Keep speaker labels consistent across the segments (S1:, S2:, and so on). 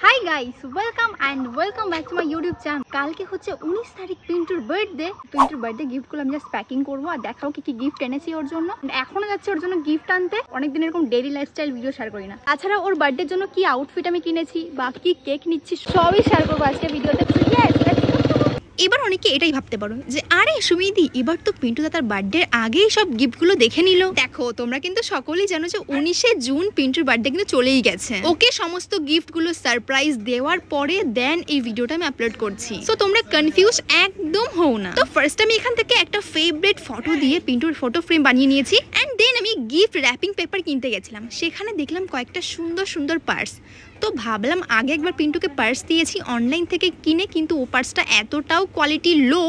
S1: Hi guys, welcome back to my YouTube channel. কালকে হচ্ছে 19 তারিখ পিন্টুর বার্থডে গিফটগুলো আমি জাস্ট প্যাকিং করবো আর দেখাও কি গিফট এনেছি ওর জন্য। এখনো যাচ্ছে ওর জন্য গিফট আনতে, অনেকদিন এরকম ডেইলি লাইফস্টাইল ভিডিও শেয়ার করি না। তাছাড়া ওর বার্থডের জন্য কি আউটফিট আমি কিনেছি বা কি কেক নিচ্ছি সবই শেয়ার করবো আজকে ভিডিওতে। এবার অনেকে এটাই ভাবতে পারো যে আরে সুমিদি, এবার তো পিন্টু দাদার বার্থডের আগেই সব গিফটগুলো দেখে নিল। দেখো, তোমরা কিন্তু সকলেই জানো যে 19শে জুন পিন্টুর বার্থডে কিন্তু চলেই গেছে। ওকে সমস্ত গিফটগুলো সারপ্রাইজ দেওয়ার পরে দেন এই ভিডিওটা আমি আপলোড করছি। সো তোমরা কনফিউজ একদম হও না। তো ফার্স্ট আমি এখান থেকে একটা ফেভারিট ফটো দিয়ে পিন্টুর ফটো ফ্রেম বানিয়ে নিয়েছি এন্ড দেন আমি গিফট র্যাপিং পেপার কিনতে গেছিলাম। সেখানে দেখলাম কয়েকটা সুন্দর সুন্দর পার্স। তো ভাবলাম আগে একবার পিন্টুকে পার্স দিয়েছি অনলাইন থেকে কিনে, কিন্তু ও পার্সটা এতটাও কোয়ালিটি লো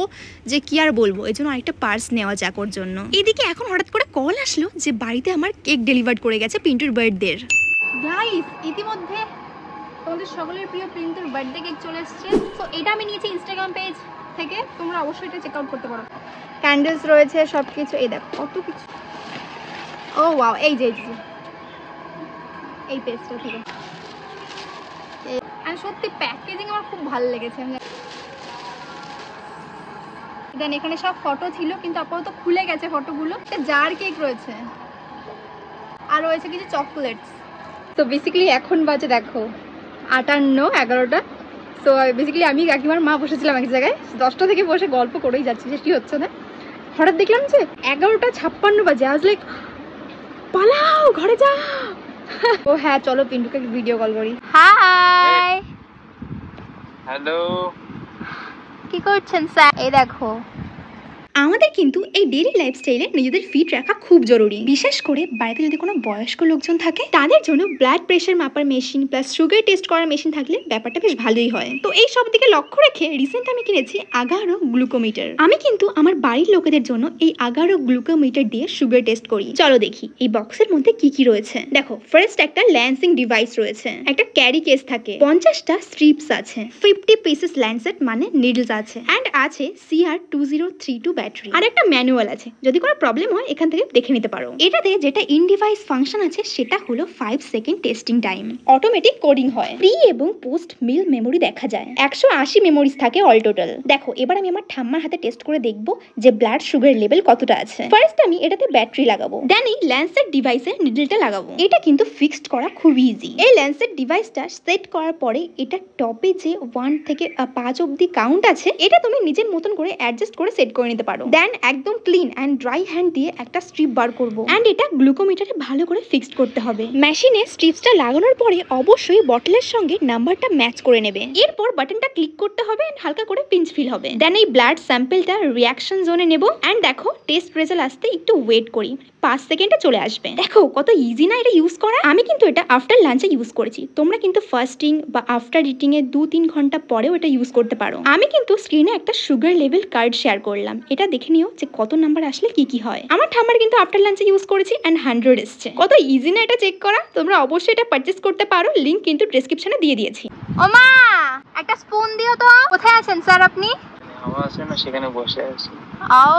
S1: যে কি আর বলবো, এই জন্য আরেকটা পার্স নেওয়া যাক ওর জন্য। এদিকে এখন হঠাৎ করে কল আসলো যে বাড়িতে আমার কেক ডেলিভার করে গেছে পিন্টুর বার্থডের। গাইস, ইতিমধ্যে তোমাদের সকলের প্রিয় পিন্টুর বার্থডে কেক চলে এসেছে। তো এটা আমি নিয়েছি ইনস্টাগ্রাম পেজ থেকে, তোমরা অবশ্যই এটা চেক আউট করতে পারো। ক্যান্ডেলস রয়েছে, সব কিছু। এই দেখো কত কিছু। ও ওয়াও, এই যে এই পেজটা থেকে সত্যি প্যাকেজিং আমার খুব ভালো লেগেছে। দেন এখানে সব ফটো ছিল কিন্তু আপাতত খুলে গেছে ফটোগুলো। জার কেক রয়েছে আর রয়েছে কিছু চকলেটস। তো বেসিক্যালি এখন বাজে দেখো 8:11। তো বেসিক্যালি আমি কাকিমার মা বসেছিলাম এক জায়গায়, 10টা থেকে বসে গল্প করেই যাচ্ছি যে কি হচ্ছে না। হঠাৎ দেখলাম যে 11:56 বাজে। আজ লাইক পালাও ঘরে যা। ও হ্যাঁ, চলো পিন্টুকে ভিডিও কল করি। হাই,
S2: হ্যালো,
S1: কি করছেন স্যার? এই দেখো, আমাদের কিন্তু এই ডেইলি লাইফস্টাইলে নিজেদের ফিট রাখা খুব জরুরি। বিশেষ করে বাড়িতে যদি কোনো বয়স্ক লোকজন থাকে তাদের জন্য ব্লাড প্রেশার মাপার মেশিন প্লাস সুগার টেস্ট করার মেশিন থাকলে ব্যাপারটা বেশ ভালোই হয়। তো এই সব দিকে লক্ষ্য রেখে রিসেন্ট আমি কিনেছি আগারো গ্লুকোমিটার। আমি কিন্তু আমার বাড়ির লোকেদের জন্য এই আগারো গ্লুকোমিটার দিয়ে সুগার টেস্ট করি। চলো দেখি এই বক্সের মধ্যে কি কি রয়েছে। দেখো, ফার্স্ট একটা ল্যান্সিং ডিভাইস রয়েছে, একটা ক্যারি কেস থাকে, 50টা স্ট্রিপস আছে, 50 পিসেস ল্যান্সেট মানে নিডলস আছে, এন্ড আছে CR2032 ব্যাটারি আর একটা ম্যানুয়াল আছে। যদি কোনো প্রবলেম হয় এখান থেকে দেখে নিতে পারো। এটাতে যেটা ইন ডিভাইস ফাংশন আছে সেটা হলো 5 second testing time, automatic coding হয়, প্রি এবং পোস্ট মিল মেমোরি দেখা যায়, 180 মেমোরিজ থাকে অল টোটাল। দেখো, এবার আমি আমার ঠাম্মার হাতে টেস্ট করে দেখবো যে ব্লাড সুগার লেভেল কতটা আছে। ফার্স্ট আমি এটাতে ব্যাটারি লাগাবো, দেন এই ল্যান্সেট ডিভাইসে নিডলটা লাগাবো। এটা কিন্তু ফিক্সড করা খুব ইজি। এই ল্যান্সেট ডিভাইসটা সেট করার পরে এটা টপে যে 1 থেকে 5 অবধি কাউন্ট আছে এটা তুমি নিজের মতন করে অ্যাডজাস্ট করে সেট করে নিতে পারো। দেন একদম ক্লিন এন্ড ড্রাই হ্যান্ড দিয়ে একটা স্ট্রিপ বার করব এন্ড এটা গ্লুকোমিটারে ভালো করে ফিক্সড করতে হবে। মেশিনে স্ট্রিপসটা লাগানোর পরে অবশ্যই বটলের সঙ্গে নাম্বারটা ম্যাচ করে নেবে। এরপর বাটনটা ক্লিক করতে হবে এন্ড হালকা করে পিঞ্চ ফিল হবে। দেন এই ব্লাড স্যাম্পলটা রিঅ্যাকশন জোনে নেব এন্ড দেখো টেস্ট রেজাল্ট আসতে একটু ওয়েট করি, 5 সেকেন্ডে চলে আসবে। দেখো কত ইজি না এটা ইউজ করা। আমি কিন্তু এটা আফটার লাঞ্চে ইউজ করেছি, তোমরা কিন্তু ফাস্টিং বা আফটার ইটিং এর 2-3 ঘন্টা পরেও এটা ইউজ করতে পারো। আমি কিন্তু স্ক্রিনে একটা সুগার লেভেল কার্ড শেয়ার করলাম, এটা দেখে নিও যে কত নাম্বার আসলে কি কি হয়। আমার ঠাম্মার কিন্তু আফটার লাঞ্চে ইউজ করেছি এন্ড 100 এসছে। কত ইজি না এটা চেক করা। তোমরা অবশ্যই এটা পারচেজ করতে পারো, লিংক কিন্তু ডেসক্রিপশনে দিয়ে দিয়েছি। ওমা, একটা স্পুন দিও তো। কোথায় আছেন স্যার আপনি?
S2: আমার আছে না, সেখানে বসে আছি।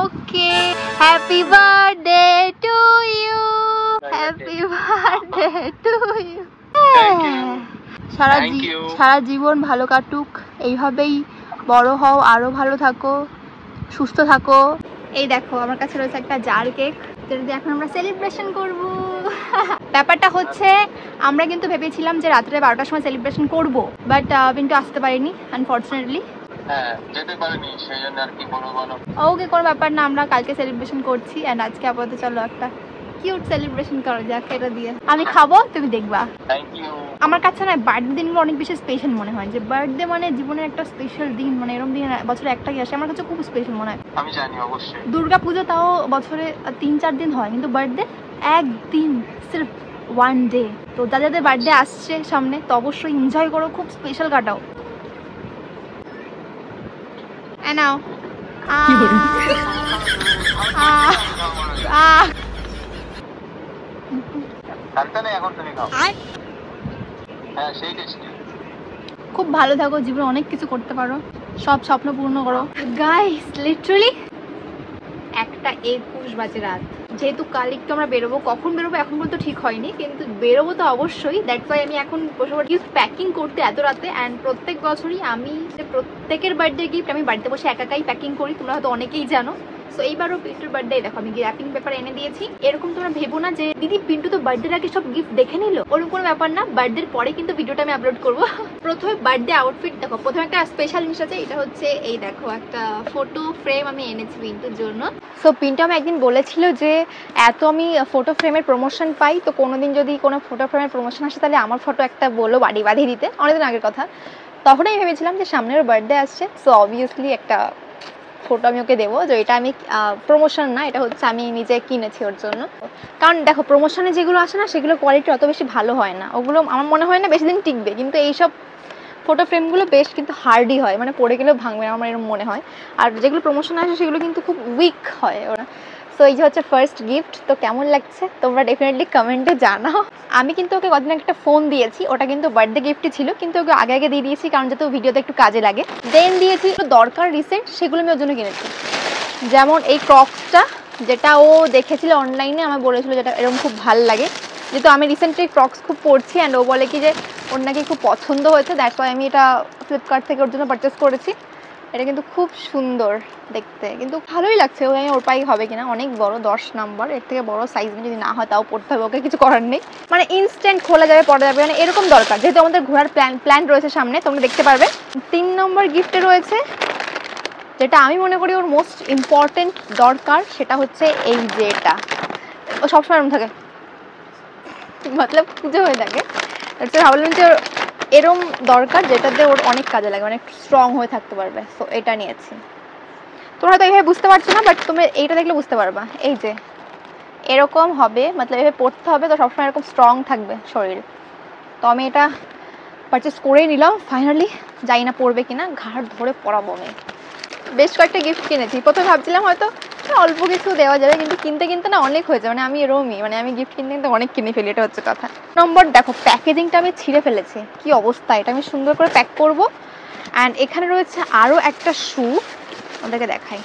S1: Okay, happy birthday to you, happy birthday to you. সারা জীবন ভালো কাটুক, এইভাবেই বড় হও, আরো ভালো থাকো, সুস্থ থাকো। এই দেখো আমার কাছে রয়েছে একটা জার কেক, যেটা দিয়ে এখন আমরা সেলিব্রেশন করব। ব্যাপারটা হচ্ছে আমরা কিন্তু ভেবেছিলাম যে রাত্রে 12টার সময় সেলিব্রেশন করব, বাট কিন্তু আসতে পারিনি আনফরচুনেটলি।
S2: হ্যাঁ, যেতে পারিনি, সেইজন্য আর কি করব বলো।
S1: ওকে, কোনো ব্যাপার না, আমরা কালকে সেলিব্রেশন করছি এন্ড আজকে আপাতত চলো একটা কিউট সেলিব্রেশন করা যাক এটা দিয়ে। আমি খাবো, তুমি দেখবা।
S2: Thank you.
S1: আমার কাছে না বার্থডে দিনগুলো অনেক বেশি স্পেশাল মনে হয়, যে বার্থডে মানে জীবনের একটা স্পেশাল দিন, মানে এরকম দিন বছরে একটাই আসে, আমার কাছে খুব স্পেশাল মনে হয়।
S2: আমি জানি অবশ্যই।
S1: দুর্গা পুজো তাও বছরে 3-4 দিন হয়, কিন্তু বার্থডে একদিন, সির্ফ 1 ডে। তো যাদের বার্থডে আসছে সামনে তো অবশ্যই এনজয় করো, খুব স্পেশাল কাটাও। নাও খুব ভালো থাকো, জীবনে অনেক কিছু করতে পারো, সব স্বপ্ন পূর্ণ করো। গাইস লিটারালি 1:21 বাজে রাত। যেহেতু কাল একটু আমরা বেরোবো, কখন বেরোবো এখন পর্যন্ত ঠিক হয়নি, কিন্তু বেরোবো তো অবশ্যই। দ্যাটস ওয়াই আমি এখন বসে গিফট প্যাকিং করতে এত রাতে। অ্যান্ড প্রত্যেক বছরই আমি প্রত্যেকের বার্থডে গিফট আমি বাড়িতে বসে একাই প্যাকিং করি, তোমরা হয়তো অনেকেই জানো। সো এইবারও পিন্টুর বার্থডে দেখো আমি র্যাপিং পেপার এনে দিয়েছি। এরকম তোমরা ভেবো না যে দিদি পিন্টু তো বার্থডের আগে সব গিফট দেখে নিল, ওরকম কোনো ব্যাপার না। বার্থডের পরে কিন্তু ভিডিওটা আমি আপলোড করবো। প্রথমে বার্থডে আউটফিট দেখো, প্রথমে একটা স্পেশাল জিনিস আছে, এটা হচ্ছে এই দেখো একটা ফটো ফ্রেম আমি এনেছি পিন্টুর জন্য। সো পিন্টু আমি একদিন বলেছিল যে এত আমি ফটো ফ্রেমের প্রমোশন পাই, তো কোনোদিন যদি কোনো ফটো ফ্রেমের প্রমোশন আসে তাহলে আমার ফটো একটা বলো বাড়ি বাঁধিয়ে দিতে, অনেকদিন আগের কথা। তখন আমি ভেবেছিলাম যে সামনের বার্থডে আসছে, সো অবভিয়াসলি একটা ফটো আমি ওকে দেবো। যে এটা আমি প্রমোশন না, এটা হচ্ছে আমি নিজে কিনেছি ওর জন্য। কারণ দেখো প্রমোশনে যেগুলো আসে না সেগুলো কোয়ালিটি অত বেশি ভালো হয় না, ওগুলো আমার মনে হয় না বেশি দিন টিকবে, কিন্তু এইসব ফটো ফ্রেমগুলো বেশ কিন্তু হার্ডই হয়, মানে পড়ে গেলেও ভাঙবে না আমার এরকম মনে হয়। আর যেগুলো প্রমোশনে আসে সেগুলো কিন্তু খুব উইক হয় ওরা। সো এই যে হচ্ছে ফার্স্ট গিফট, তো কেমন লাগছে তোমরা ডেফিনেটলি কমেন্টে জানাও। আমি কিন্তু ওকে কদিন একটা ফোন দিয়েছি, ওটা কিন্তু বার্থডে গিফটই ছিল, কিন্তু ওকে আগে আগে দিয়ে দিয়েছি কারণ যাতে ভিডিওতে একটু কাজে লাগে। দেন দিয়েছি দরকার রিসেন্ট, সেগুলো আমি ওর জন্য কিনেছি। যেমন এই ক্রক্সটা, যেটা ও দেখেছিল অনলাইনে, আমার বলেছিল যেটা এরকম খুব ভালো লাগে, যেহেতু আমি রিসেন্টলি ক্রক্স খুব পরছি অ্যান্ড ও বলে কি যে ওর নাকি খুব পছন্দ হয়েছে, দ্যাটস ওয়াই আমি এটা ফ্লিপকার্ট থেকে ওর জন্য পারচেস করেছি। এটা কিন্তু খুব সুন্দর দেখতে, কিন্তু ভালোই লাগছে। ওই আমি ওর পাই হবে কিনা, অনেক বড় 10 নম্বর, এর থেকে বড় সাইজ যদি না হয় তাও পড়তে হবে, ওকে কিছু করার নেই। মানে ইনস্ট্যান্ট খোলা যাবে পড়া যাবে, মানে এরকম দরকার, যেহেতু আমাদের ঘোরার প্ল্যান রয়েছে সামনে, তোমরা দেখতে পারবে। 3 নম্বর গিফটে রয়েছে যেটা আমি মনে করি ওর মোস্ট ইম্পর্টেন্ট দরকার, সেটা হচ্ছে এই যে এটা। ও সবসময় এরকম থাকে, মতলব পুজো হয়ে থাকে, ভাবলাম যে এরম দরকার যেটাতে ওর অনেক কাজে লাগে, অনেক স্ট্রং হয়ে থাকতে পারবে। সো এটা নিয়েছি। তোমরা হয়তো এইভাবে বুঝতে পারছো না, বাট তুমি এইটা দেখলে বুঝতে পারবা। এই যে এরকম হবে, মতলব এভাবে পড়তে হবে, তো সবসময় এরকম স্ট্রং থাকবে শরীর। তো আমি এটা পারচেস করেই নিলাম ফাইনালি, যাই না পড়বে কিনা, ঘাড় ধরে পড়াবো আমি। বেশ কয়েকটা গিফট কিনেছি, প্রথমে ভাবছিলাম হয়তো অল্প কিছু দেওয়া যাবে, কিন্তু কিনতে কিনতে না অনেক হয়েছে, মানে আমি এরকমই, মানে আমি গিফট কিনতে কিনতে অনেক কিনে ফেলি, এটা হচ্ছে কথা। নম্বর দেখো প্যাকেজিংটা আমি ছিঁড়ে ফেলেছি, কি অবস্থা, এটা আমি সুন্দর করে প্যাক করব। অ্যান্ড এখানে রয়েছে আরও একটা শু, ওদেরকে দেখাই।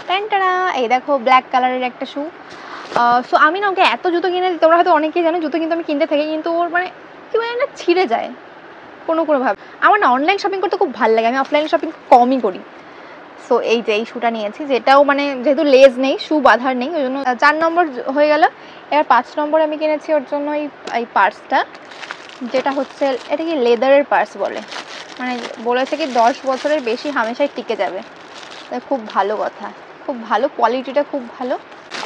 S1: প্যান্টারা, এই দেখো ব্ল্যাক কালারের একটা শু। সো আমি না ওকে এত জুতো কিনে দিই, তোমরা হয়তো অনেকেই জানো জুতো কিন্তু আমি কিনতে থাকি, কিন্তু ওর মানে কি মানে না ছিঁড়ে যায় কোনোভাবে। আমার না অনলাইন শপিং করতে খুব ভালো লাগে, আমি অফলাইন শপিং কমই করি। সো এই যে এই শুটা নিয়েছি, যেটাও মানে যেহেতু লেজ নেই, শু বাঁধার নেই, ওই জন্য 4 নম্বর হয়ে গেল। এবার 5 নম্বর আমি কিনেছি ওর জন্য এই পার্সটা, যেটা হচ্ছে এটা কি লেদারের পার্স বলে, মানে বলেছে কি 10 বছরের বেশি হামেশাই টিকে যাবে, খুব ভালো কথা, খুব ভালো কোয়ালিটিটা, খুব ভালো।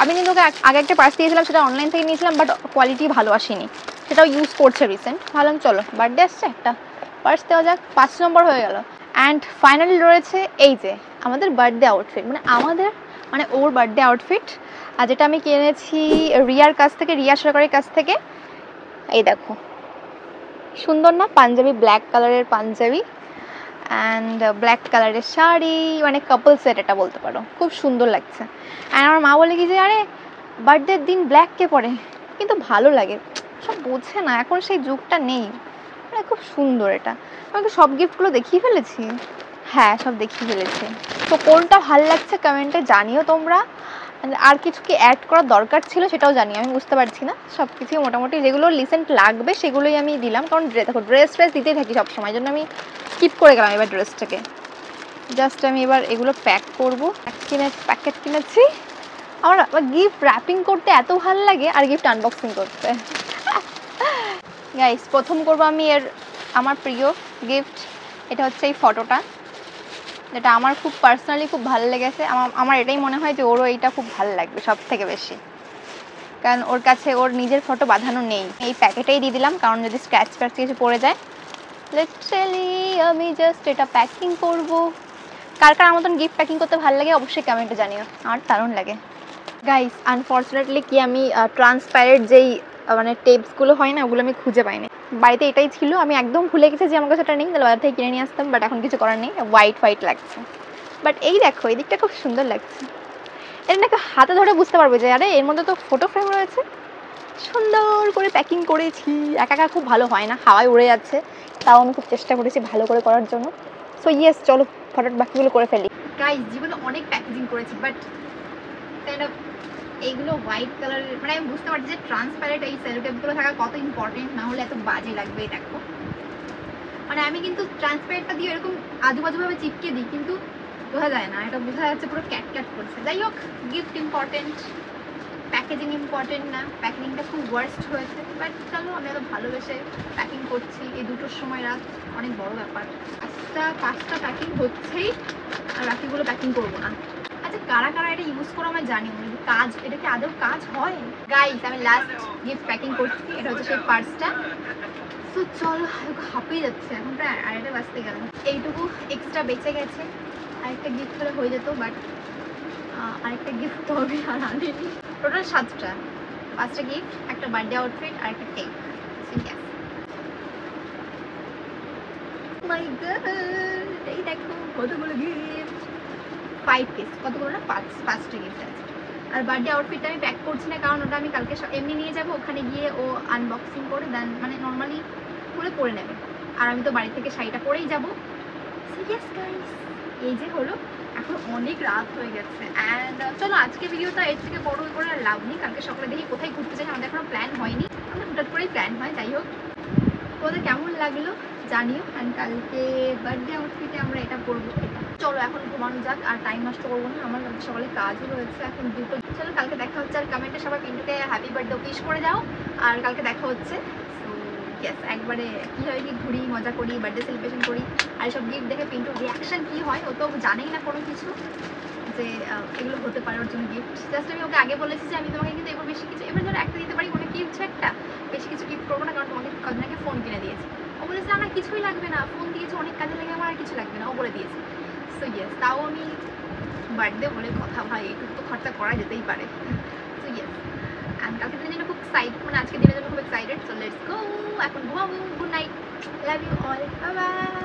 S1: আমি কিন্তু ওকে আগে একটা পার্স দিয়েছিলাম, সেটা অনলাইন থেকে নিয়েছিলাম, বাট কোয়ালিটি ভালো আসেনি, সেটাও ইউজ করছে রিসেন্ট। ভাবলাম চলো বার্থডে আসছে একটা পার্স দেওয়া যাক। 5 নম্বর হয়ে গেল। অ্যান্ড ফাইনালি রয়েছে এই যে আমাদের বার্থডে আউটফিট, মানে ওর বার্থডে আউটফিট, আর যেটা আমি কিনেছি রিয়ার কাছ থেকে, রিয়া সরকারের কাছ থেকে। এই দেখো সুন্দর না, পাঞ্জাবি, ব্ল্যাক কালারের পাঞ্জাবি অ্যান্ড ব্ল্যাক কালারের শাড়ি, মানে কাপল সেট এটা বলতে পারো, খুব সুন্দর লাগছে। অ্যান্ড আমার মা বলে কি যে আরে বার্থডের দিন ব্ল্যাক কে পরে, কিন্তু ভালো লাগে, সব বোঝে না, এখন সেই যুগটা নেই, মানে খুব সুন্দর এটা। আমি তো সব গিফটগুলো দেখিয়ে ফেলেছি, হ্যাঁ সব দেখিয়ে ফেলেছি। তো কোনটা ভালো লাগছে কমেন্টে জানিও তোমরা, আর কিছু কি অ্যাড করার দরকার ছিল সেটাও জানি, আমি বুঝতে পারছি না। সব কিছুই মোটামুটি যেগুলো রিসেন্ট লাগবে সেগুলোই আমি দিলাম, কারণ দেখো ড্রেস দিতেই থাকি সবসময়, জন্য আমি স্কিপ করে গেলাম এবার ড্রেসটাকে। জাস্ট আমি এবার এগুলো প্যাক করবো। প্যাকেট কিনেছি। আমার গিফট র্যাপিং করতে এত ভালো লাগে, আর গিফট আনবক্সিং করতে। গাইস প্রথম করবো আমি আমার প্রিয় গিফট, এটা হচ্ছে এই ফটোটা, যেটা আমার খুব পার্সোনালি খুব ভালো লেগেছে। আমার এটাই মনে হয় যে ওরও এইটা খুব ভালো লাগবে সব থেকে বেশি, কারণ ওর কাছে ওর নিজের ফটো বাঁধানো নেই। এই প্যাকেটেই দিয়ে দিলাম, কারণ যদি স্ক্র্যাচ কিছু পড়ে যায়। লিটারালি আমি জাস্ট এটা প্যাকিং করব। কার আমার মতন গিফট প্যাকিং করতে ভালো লাগে অবশ্যই কমেন্টে জানিও, আমার দারুণ লাগে। গাইস আনফর্চুনেটলি কি আমি ট্রান্সপ্যারেন্ট যেই মানে টেপসগুলো হয় না, ওগুলো আমি খুঁজে পাইনি বাড়িতে, এটাই ছিল, আমি একদম ভুলে গেছি যে আমার কাছে এটা নেই, তাহলে বাজার থেকে কিনে নিয়ে আসতাম, বাট এখন কিছু করার নেই। হোয়াইট লাগছে, বাট এই দেখো এই দিকটা খুব সুন্দর লাগছে। এটা নাকি হাতে ধরে বুঝতে পারবে যে আরে এর মধ্যে তো ফটো ফ্রেম রয়েছে, সুন্দর করে প্যাকিং করেছি। একা খুব ভালো হয় না, হাওয়ায় উড়ে যাচ্ছে, তাও আমি খুব চেষ্টা করেছি ভালো করে করার জন্য। সো ইয়েস চলো ফটোর বাকিগুলো করে ফেলি। গাইস জীবনে অনেক প্যাকেজিং করেছি, বাট এইগুলো হোয়াইট কালারের, মানে আমি বুঝতে পারছি যে ট্রান্সপ্যারেন্ট এই সেলোটেপগুলো থাকা কত ইম্পর্টেন্ট, না হলে এত বাজে লাগবে। দেখো মানে আমি কিন্তু ট্রান্সপ্যারেন্টটা দিয়ে এরকম আজুবাজুভাবে চিপকে দিই, কিন্তু বোঝা যায় না, এটা বোঝা যাচ্ছে পুরো ক্যাট ক্যাট করছে। যাই হোক, গিফট ইম্পর্টেন্ট, প্যাকেজিং ইম্পর্টেন্ট না, প্যাকেজিংটা খুব ওয়ার্স্ট হয়েছে, বাট চলো আমি এত ভালোবেসে প্যাকিং করছি। এই দুটোর সময় রাত অনেক বড় ব্যাপার, পাঁচটা প্যাকিং হচ্ছেই, আর বাকিগুলো প্যাকিং করবো না। আচ্ছা কারা কারা এটা ইউজ করো আমি জানি না, কাজ, এটা কি আদৌ কাজ হয়? গাইস আমি লাস্ট গিফট প্যাকিং করছি, এটা হচ্ছে সেই পার্সটা। তো চলো, হাঁপিয়ে যাচ্ছে, এখন প্রায় 2:30 বাজতে গেল। এইটুকু এক্সট্রা বেঁচে গেছে, আরেকটা গিফট হলে হয়ে যেত, বাট আরেকটা গিফট তো আমি আর আনিনি। টোটাল 7টা, 5টা গিফট, একটা বার্থডে আউটফিট আর একটা কেক। মাই গড, এই দেখো কতগুলো গিফট, 5 পিস, কতগুলো না, 5টা গিফট আছে। আর বার্থডে আউটফিটটা আমি প্যাক করছি না, কারণ ওটা আমি কালকে এমনি নিয়ে যাবো, ওখানে গিয়ে ও আনবক্সিং করে দেন, মানে নর্মালি খুলে পরে নেবে, আর আমি তো বাড়ি থেকে শাড়িটা পরেই যাবো। সিরিয়াস গাইস, এই যে হলো, এখন অনেক রাত হয়ে গেছে। অ্যান্ড চলো আজকে ভিডিওটা এর থেকে বড় করে আর লাভ নেই, কালকে সকালে দেখি কোথায় ঘুরতে যাই, আমাদের এখনো প্ল্যান হয়নি, আমাদের হঠাৎ করেই প্ল্যান হয়। যাই হোক, তোমাদের কেমন লাগলো জানিও। অ্যান্ড কালকে বার্থডে আউটফিটে আমরা এটা পরবো, এটা। চলো এখন ঘুমানো যাক, আর টাইম নষ্ট করবো না, আমার কালকে সকালে কাজও রয়েছে, এখন দুটো। চলো কালকে দেখা হচ্ছে, আর কমেন্টে সবাই পিন্টুকে হ্যাপি বার্থডে উইশ করে যাও, আর কালকে দেখা হচ্ছে। ইয়েস, একবারে কীভাবে কি ঘুরি, মজা করি, বার্থডে সেলিব্রেশন করি, আর সব গিফট দেখে পিন্টুর রিয়াকশান কী হয়, ও তো জানেই না কোনো কিছু যে এগুলো হতে পারে ওর জন্য গিফট। জাস্ট আমি ওকে আগে বলেছি যে আমি তোমাকে কিন্তু এবার বেশি কিছু, এবার ধরো একটা দিতে পারি, কোনো গিফট একটা, বেশি কিছু গিফট করবো না, কারণ তোমাকে কদিন আগে ফোন কিনে দিয়েছি। ও বলেছে না কিছুই লাগবে না, ফোন দিয়েছে অনেক কাজে লাগে, আমার আর কিছু লাগবে না, ও বলে দিয়েছে। সো ইয়েস, তাও আমি বার্থডে বলে কথা, ভাই একটু তো খরচা করা যেতেই পারে। সো ইয়েস, অ্যান্ড কালকে দিনের জন্য খুব এক্সাইটেড, মানে আজকে দিনের জন্য খুব এক্সাইটেড। সো লেটস গো, এখন ঘুমাবো। Good night, love you all, bye by.